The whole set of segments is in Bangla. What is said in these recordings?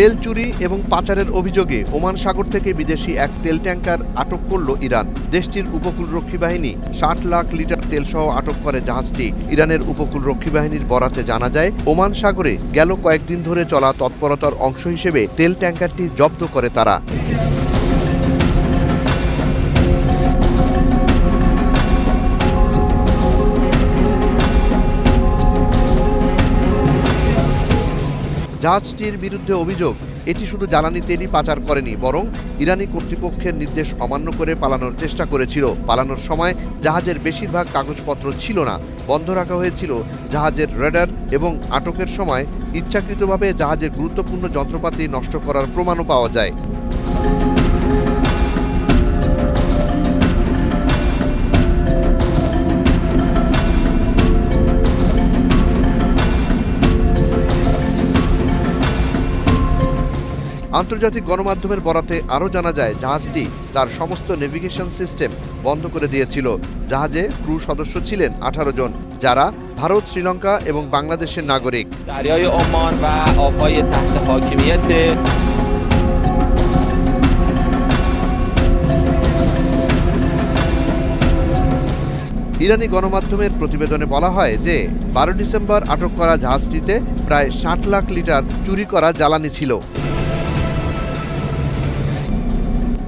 তেল চুরি এবং পাচারের অভিযোগে ওমান সাগর থেকে বিদেশি এক তেল ট্যাঙ্কার আটক করল ইরান। দেশটির উপকূলরক্ষী বাহিনী ৬০ লাখ লিটার তেলসহ আটক করে জাহাজটি। ইরানের উপকূলরক্ষী বাহিনীর বরাতে জানা যায়, ওমান সাগরে গেল কয়েকদিন ধরে চলা তৎপরতার অংশ হিসেবে তেল ট্যাঙ্কারটি জব্দ করে তারা। জাহাজটির বিরুদ্ধে অভিযোগ, এটি শুধু জ্বালানি তেলই পাচার করেনি, বরং ইরানি কর্তৃপক্ষের নির্দেশ অমান্য করে পালানোর চেষ্টা করেছিল। পালানোর সময় জাহাজের বেশিরভাগ কাগজপত্র ছিল না, বন্ধ রাখা হয়েছিল জাহাজের রেডার এবং আটকের সময় ইচ্ছাকৃতভাবে জাহাজের গুরুত্বপূর্ণ যন্ত্রপাতি নষ্ট করার প্রমাণও পাওয়া যায়। আন্তর্জাতিক গণমাধ্যমের বরাতে আরও জানা যায়, জাহাজটি তার সমস্ত নেভিগেশন সিস্টেম বন্ধ করে দিয়েছিল। জাহাজে ক্রু সদস্য ছিলেন ১৮ জন, যারা ভারত, শ্রীলঙ্কা এবং বাংলাদেশের নাগরিক। ইরানি গণমাধ্যমের প্রতিবেদনে বলা হয় যে ১২ ডিসেম্বর আটক করা জাহাজটিতে প্রায় ৬০ লাখ লিটার চুরি করা জ্বালানি ছিল।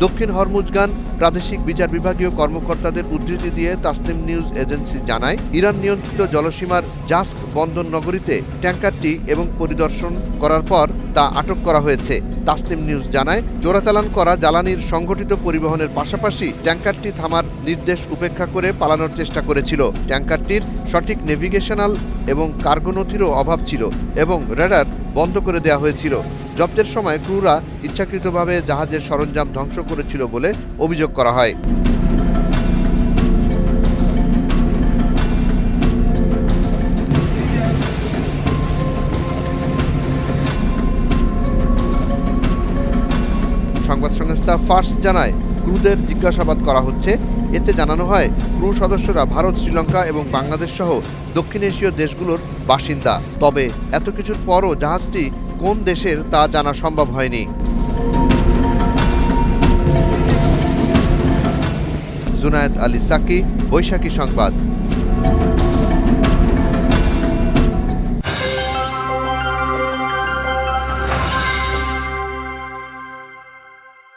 দক্ষিণ হরমুজগান প্রাদেশিক বিচার বিভাগীয় কর্মকর্তাদের উদ্ধৃতি দিয়ে তাসনিম নিউজ এজেন্সি জানায়, ইরান নিয়ন্ত্রিত জলসীমার জাস্ক বন্দর নগরীতে ট্যাঙ্কারটি এবং পরিদর্শন করার পর তা আটক করা হয়েছে। তাসনিম নিউজ জানায়, চোরাচালান করা জ্বালানির সংগঠিত পরিবহনের পাশাপাশি ট্যাঙ্কারটি থামার নির্দেশ উপেক্ষা করে পালানোর চেষ্টা করেছিল। ট্যাঙ্কারটির সঠিক নেভিগেশনাল এবং কার্গো নথিরও অভাব ছিল এবং রেডার বন্ধ করে দেওয়া হয়েছিল। জব্দের সময় ক্রুরা ইচ্ছাকৃতভাবে জাহাজের সরঞ্জাম ধ্বংস করেছিল বলে অভিযোগ করা হয়। সংবাদ সংস্থা ফার্স জানায়, ক্রুদের জিজ্ঞাসাবাদ করা হচ্ছে। এতে জানানো হয়, ক্রু সদস্যরা ভারত, শ্রীলঙ্কা এবং বাংলাদেশ সহ দক্ষিণ এশীয় দেশগুলোর বাসিন্দা। তবে এত কিছুর পরও জাহাজটি কোন দেশের তা জানা সম্ভব হয়নি। জুনায়েদ আলী সাকি, বৈশাখী সংবাদ।